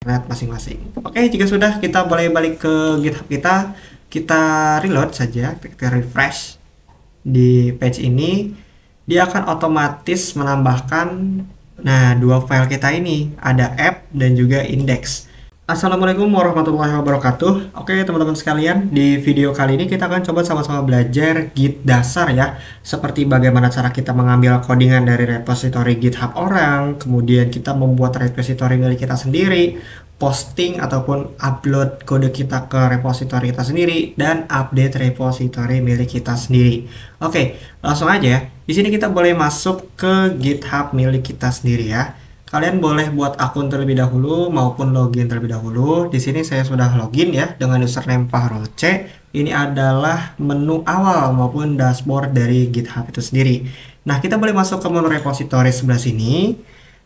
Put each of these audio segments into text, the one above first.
internet masing-masing. Oke, jika sudah, kita boleh balik ke GitHub kita. Kita reload saja, kita refresh di page ini. Dia akan otomatis menambahkan dua file kita ini, ada app dan juga index. Assalamualaikum warahmatullahi wabarakatuh. Oke teman-teman sekalian, di video kali ini kita akan coba sama-sama belajar Git dasar ya. Seperti bagaimana cara kita mengambil codingan dari repository GitHub orang, kemudian kita membuat repository milik kita sendiri, posting ataupun upload kode kita ke repository kita sendiri, dan update repository milik kita sendiri. Oke, langsung aja ya. Di sini kita boleh masuk ke GitHub milik kita sendiri ya. Kalian boleh buat akun terlebih dahulu maupun login terlebih dahulu. Di sini saya sudah login ya dengan username Fahrul C. Ini adalah menu awal maupun dashboard dari GitHub itu sendiri. Nah, kita boleh masuk ke menu repository sebelah sini.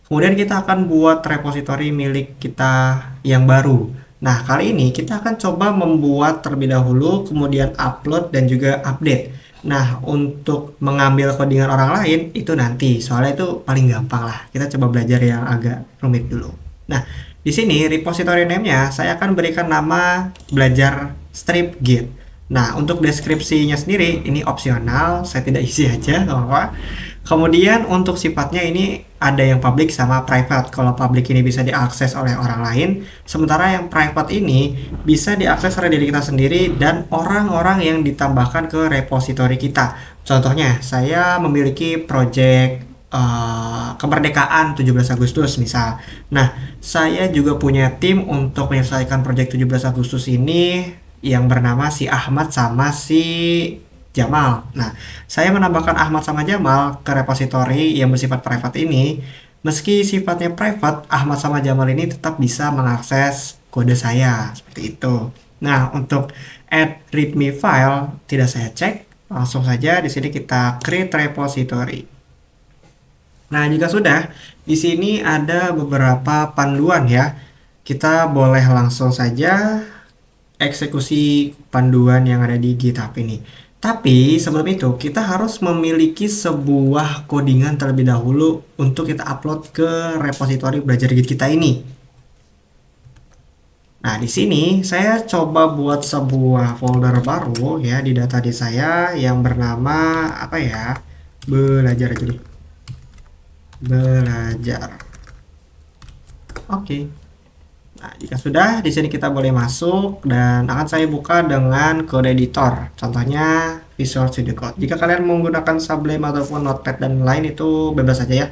Kemudian kita akan buat repository milik kita yang baru. Nah, kali ini kita akan coba membuat terlebih dahulu, kemudian upload dan juga update. Nah, untuk mengambil codingan orang lain itu nanti, soalnya itu paling gampang lah. Kita coba belajar yang agak rumit dulu. Nah, di sini repository name-nya saya akan berikan nama belajar strip git. Nah, untuk deskripsinya sendiri ini opsional, saya tidak isi aja, nggak apa-apa. Kemudian untuk sifatnya ini ada yang public sama private. Kalau public ini bisa diakses oleh orang lain, sementara yang private ini bisa diakses oleh diri kita sendiri dan orang-orang yang ditambahkan ke repository kita. Contohnya, saya memiliki project kemerdekaan 17 Agustus misal. Nah, saya juga punya tim untuk menyelesaikan project 17 Agustus ini yang bernama si Ahmad sama si Jamal. Nah, saya menambahkan Ahmad sama Jamal ke repository yang bersifat private ini. Meski sifatnya private, Ahmad sama Jamal ini tetap bisa mengakses kode saya seperti itu. Nah, untuk add readme file tidak saya cek, langsung saja di sini kita create repository. Nah, jika sudah, di sini ada beberapa panduan ya. Kita boleh langsung saja eksekusi panduan yang ada di GitHub ini. Tapi sebelum itu kita harus memiliki sebuah codingan terlebih dahulu untuk kita upload ke repository belajar Git kita ini. Nah, di sini saya coba buat sebuah folder baru ya di database saya yang bernama apa ya? Belajar aja dulu. Belajar. Oke. Nah, jika sudah, di sini kita boleh masuk dan akan saya buka dengan code editor. Contohnya Visual Studio Code. Jika kalian menggunakan Sublime ataupun Notepad dan lain itu bebas saja ya.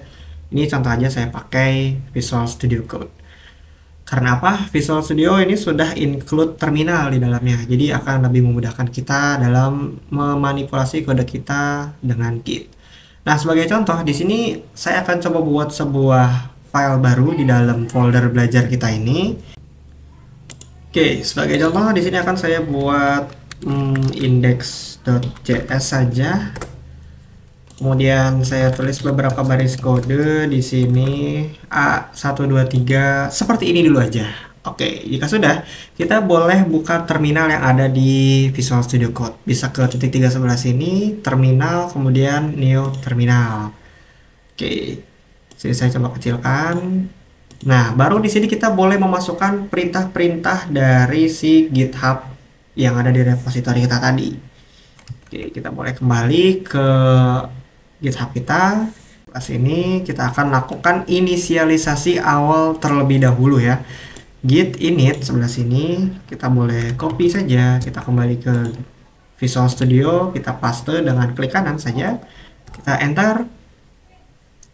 Ini contoh aja saya pakai Visual Studio Code. Karena apa? Visual Studio ini sudah include terminal di dalamnya. Jadi akan lebih memudahkan kita dalam memanipulasi kode kita dengan Git. Nah, sebagai contoh di sini saya akan coba buat sebuah file baru di dalam folder belajar kita ini. Oke, sebagai contoh di sini akan saya buat index.js saja. Kemudian saya tulis beberapa baris kode di sini A123 seperti ini dulu aja. Oke, jika sudah, kita boleh buka terminal yang ada di Visual Studio Code. Bisa ke titik 3 sebelah sini, terminal, kemudian new terminal. Oke. Sini saya coba kecilkan. Nah, baru di sini kita boleh memasukkan perintah-perintah dari si GitHub yang ada di repository kita tadi. Oke, kita boleh kembali ke GitHub kita. Di sini kita akan lakukan inisialisasi awal terlebih dahulu ya. Git init sebelah sini kita boleh copy saja. Kita kembali ke Visual Studio, kita paste dengan klik kanan saja. Kita enter.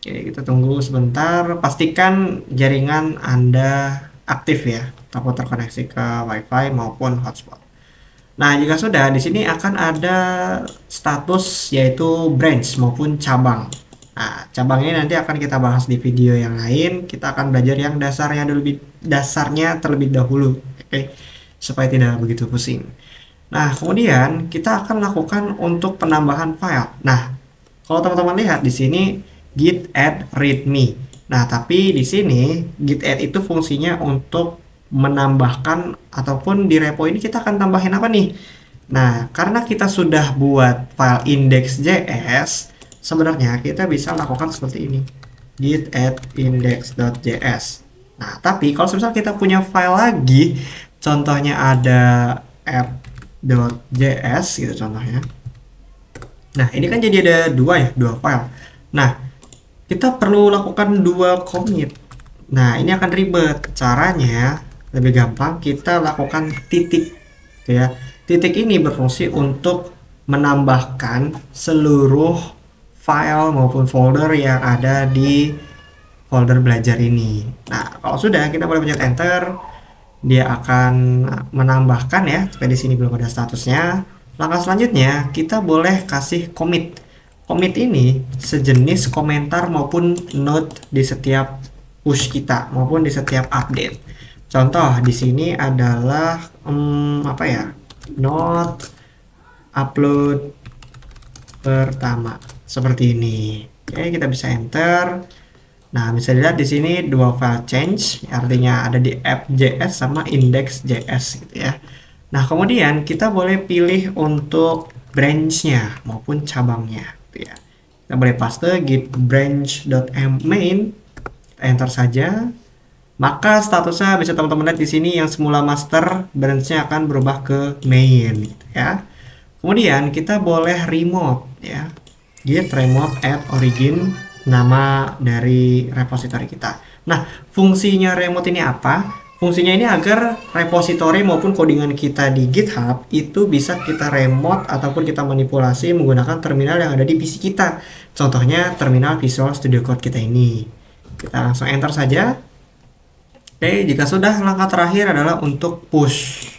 Oke, kita tunggu sebentar. Pastikan jaringan Anda aktif ya, atau terkoneksi ke WiFi maupun hotspot. Nah, jika sudah, di sini akan ada status yaitu branch maupun cabang. Nah, cabang ini nanti akan kita bahas di video yang lain. Kita akan belajar yang dasarnya terlebih dahulu, oke, supaya tidak begitu pusing. Nah, kemudian kita akan lakukan untuk penambahan file. Nah, kalau teman-teman lihat di sini git add readme. Nah, tapi di sini git add itu fungsinya untuk menambahkan ataupun di repo ini kita akan tambahin apa nih? Nah, karena kita sudah buat file index.js, sebenarnya kita bisa lakukan seperti ini. Git add index.js. Nah, tapi kalau misal kita punya file lagi, contohnya ada app.js gitu contohnya. Nah, ini kan jadi ada dua file. Nah, kita perlu lakukan dua commit. Nah, ini akan ribet. Caranya lebih gampang, kita lakukan titik, gitu ya. Titik ini berfungsi untuk menambahkan seluruh file maupun folder yang ada di folder belajar ini. Nah, kalau sudah, kita boleh pencet enter. Dia akan menambahkan ya, jika di sini belum ada statusnya. Langkah selanjutnya, kita boleh kasih commit. Commit ini sejenis komentar maupun note di setiap push kita maupun di setiap update. Contoh di sini adalah apa ya? Note upload pertama seperti ini. Oke, kita bisa enter. Nah, bisa dilihat di sini dua file change, artinya ada di app.js sama index.js gitu ya. Nah, kemudian kita boleh pilih untuk branch-nya maupun cabangnya gitu ya. Kita boleh paste git branch.main, kita enter saja. Maka statusnya bisa teman-teman lihat di sini yang semula master, branch-nya akan berubah ke main gitu ya. Kemudian kita boleh remote ya. Git remote add origin, nama dari repository kita. Nah, fungsinya remote ini apa? Fungsinya ini agar repository maupun codingan kita di GitHub itu bisa kita remote ataupun kita manipulasi menggunakan terminal yang ada di PC kita. Contohnya terminal Visual Studio Code kita ini. Kita langsung enter saja. Oke, jika sudah, langkah terakhir adalah untuk push,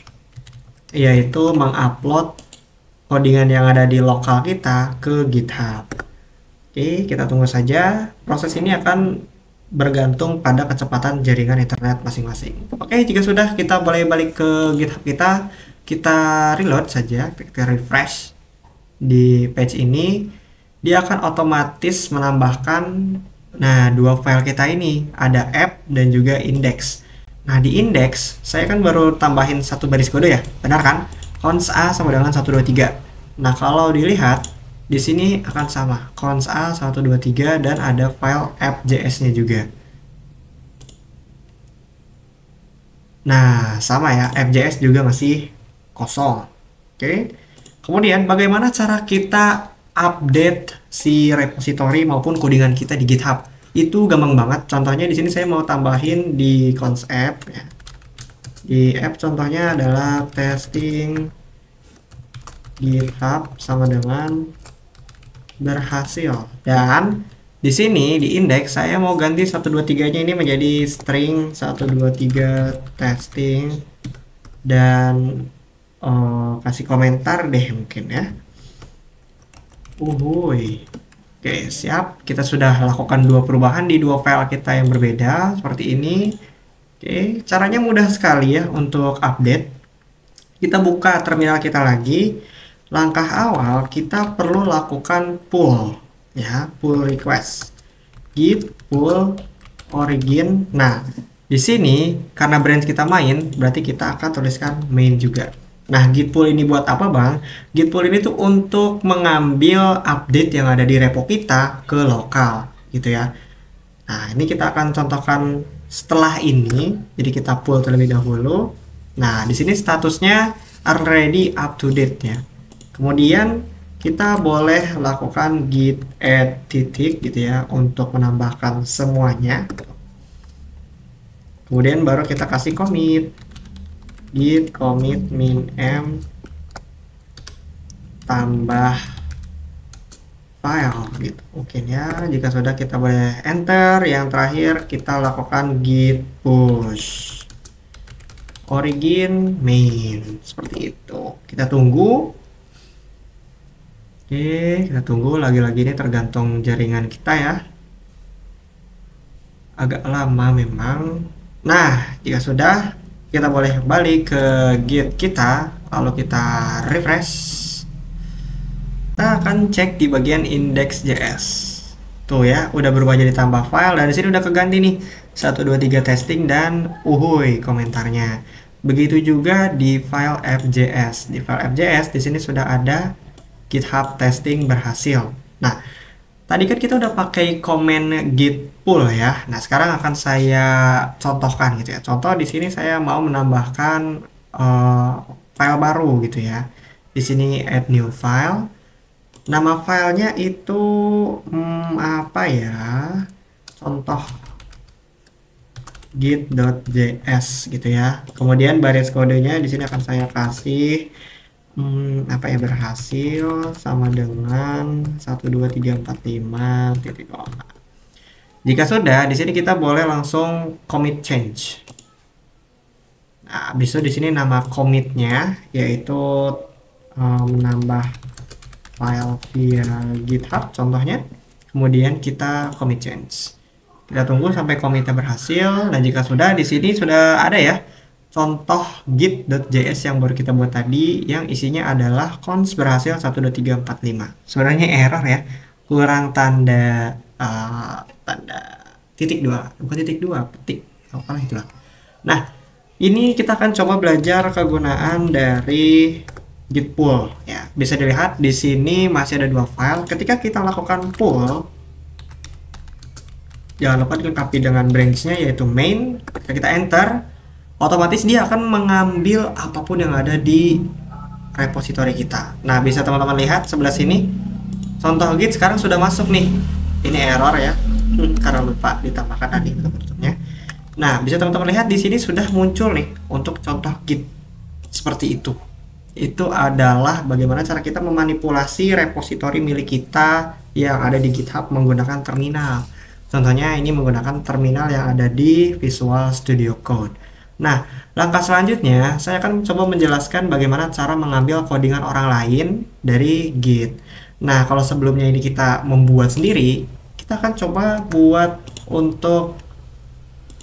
yaitu mengupload codingan yang ada di lokal kita ke GitHub. Oke, kita tunggu saja. Proses ini akan bergantung pada kecepatan jaringan internet masing-masing. Oke, jika sudah, kita boleh balik ke GitHub kita. Kita reload saja, kita refresh di page ini. Dia akan otomatis menambahkan dua file kita ini, ada app dan juga index. Nah, di index saya kan baru tambahin satu baris kode ya, benar kan? Cons A sama dengan 123. Nah, kalau dilihat di sini akan sama, cons A 123 dan ada file app.js-nya juga. Nah, sama ya, app.js juga masih kosong. Oke. Kemudian bagaimana cara kita update si repository maupun codingan kita di GitHub? Itu gampang banget. Contohnya di sini saya mau tambahin di cons app ya. Di app contohnya adalah testing GitHub sama dengan berhasil. Dan di sini di index saya mau ganti 123-nya ini menjadi string 123 testing dan kasih komentar deh mungkin ya. Uhuy. Oke, siap. Kita sudah lakukan dua perubahan di dua file kita yang berbeda seperti ini. Oke, caranya mudah sekali ya untuk update. Kita buka terminal kita lagi. Langkah awal kita perlu lakukan pull ya, pull request. Git pull origin. Nah, di sini karena branch kita main, berarti kita akan tuliskan main juga. Nah, git pull ini buat apa, Bang? Git pull ini tuh untuk mengambil update yang ada di repo kita ke lokal gitu ya. Nah, ini kita akan contohkan setelah ini. Jadi kita pull terlebih dahulu. Nah, di sini statusnya already up to date ya. Kemudian kita boleh lakukan git add titik gitu ya untuk menambahkan semuanya. Kemudian baru kita kasih commit. Git commit min m tambah file gitu mungkin ya. Jika sudah, kita boleh enter. Yang terakhir kita lakukan git push origin main seperti itu. Kita tunggu. Oke, kita tunggu lagi-lagi, ini tergantung jaringan kita ya. Agak lama memang. Nah, jika sudah, kita boleh balik ke Git kita, lalu kita refresh. Kita akan cek di bagian index.js. Tuh ya, udah berubah jadi tambah file dan di sini udah keganti nih 123 testing dan uhuy komentarnya. Begitu juga di file app.js. Di file app.js di sini sudah ada GitHub testing berhasil. Nah, Tadi kan kita udah pakai komen git pull ya. Nah, sekarang akan saya contohkan gitu ya. Contoh di sini saya mau menambahkan eh, file baru gitu ya. Di sini add new file. Nama filenya itu apa ya? Contoh git.js gitu ya. Kemudian baris kodenya di sini akan saya kasih apa ya, berhasil sama dengan 12345 titik. Jika sudah, di sini kita boleh langsung commit change. Nah, habis itu di sini nama commitnya yaitu menambah file via GitHub contohnya. Kemudian kita commit change. Kita tunggu sampai commitnya berhasil. Dan jika sudah, di sini sudah ada ya contoh git.js yang baru kita buat tadi, yang isinya adalah cons berhasil 12345. Sebenarnya error ya, kurang tanda tanda titik dua, bukan titik dua, petik, apalah itulah. Nah, ini kita akan coba belajar kegunaan dari git pull ya. Bisa dilihat di sini masih ada dua file. Ketika kita lakukan pull, jangan lupa dilengkapi dengan branch-nya yaitu main. Ketika kita enter, otomatis dia akan mengambil apapun yang ada di repositori kita. Nah, bisa teman-teman lihat sebelah sini, contoh git sekarang sudah masuk nih. Ini error ya, karena lupa ditambahkan tadi bentuknya. Nah, bisa teman-teman lihat di sini sudah muncul nih untuk contoh git seperti itu. Itu adalah bagaimana cara kita memanipulasi repositori milik kita yang ada di GitHub menggunakan terminal. Contohnya ini menggunakan terminal yang ada di Visual Studio Code. Nah, langkah selanjutnya saya akan coba menjelaskan bagaimana cara mengambil codingan orang lain dari Git. Nah, kalau sebelumnya ini kita membuat sendiri, kita akan coba buat untuk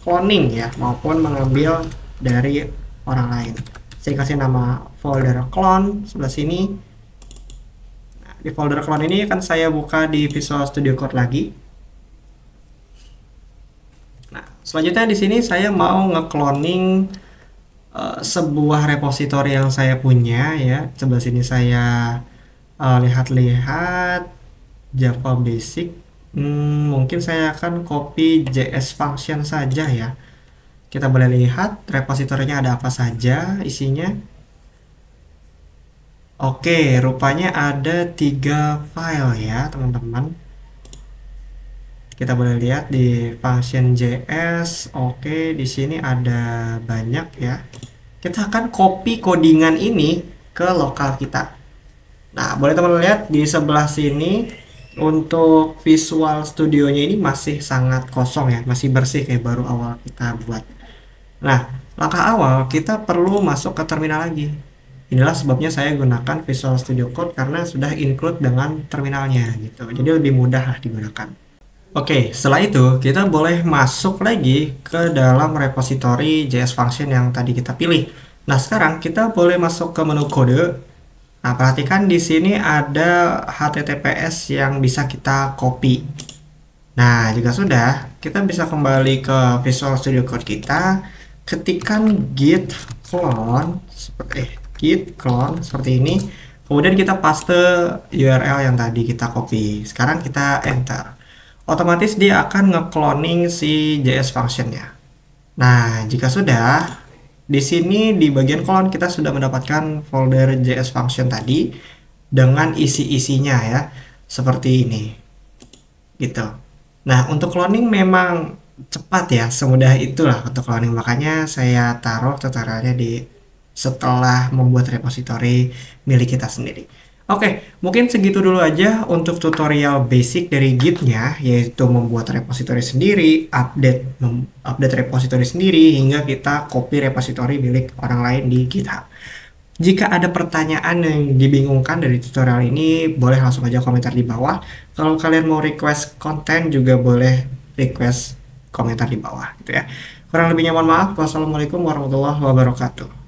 cloning ya, maupun mengambil dari orang lain. Saya kasih nama folder clone sebelah sini. Nah, di folder clone ini akan saya buka di Visual Studio Code lagi. Nah, selanjutnya di sini saya mau ngekloning sebuah repositori yang saya punya ya. Sebelah sini saya lihat-lihat Java Basic. Mungkin saya akan copy JS function saja ya. Kita boleh lihat repositorinya ada apa saja isinya. Oke, rupanya ada 3 file ya teman-teman. Kita boleh lihat di function JS. Oke, di sini ada banyak ya. Kita akan copy codingan ini ke lokal kita. Nah, boleh teman-teman lihat di sebelah sini untuk Visual Studio-nya ini masih sangat kosong ya, masih bersih kayak baru awal kita buat. Nah, langkah awal kita perlu masuk ke terminal lagi. Inilah sebabnya saya gunakan Visual Studio Code karena sudah include dengan terminalnya gitu. Jadi lebih mudah lah digunakan. Oke, setelah itu kita boleh masuk lagi ke dalam repository JS function yang tadi kita pilih. Nah, sekarang kita boleh masuk ke menu kode. Nah, perhatikan di sini ada HTTPS yang bisa kita copy. Nah, jika sudah, kita bisa kembali ke Visual Studio Code kita, ketikkan git clone seperti ini, kemudian kita paste URL yang tadi kita copy. Sekarang kita enter. Otomatis dia akan nge-cloning si JS functionnya. Nah, jika sudah, di sini di bagian clone kita sudah mendapatkan folder JS function tadi dengan isi-isinya ya, seperti ini. Gitu. Nah, untuk cloning memang cepat ya, semudah itulah untuk cloning. Makanya saya taruh tutorialnya di setelah membuat repository milik kita sendiri. Oke, mungkin segitu dulu aja untuk tutorial basic dari Git-nya, yaitu membuat repository sendiri, update repository sendiri, hingga kita copy repository milik orang lain di GitHub. Jika ada pertanyaan yang dibingungkan dari tutorial ini, boleh langsung aja komentar di bawah. Kalau kalian mau request konten juga boleh request komentar di bawah gitu ya. Kurang lebihnya mohon maaf. Wassalamualaikum warahmatullahi wabarakatuh.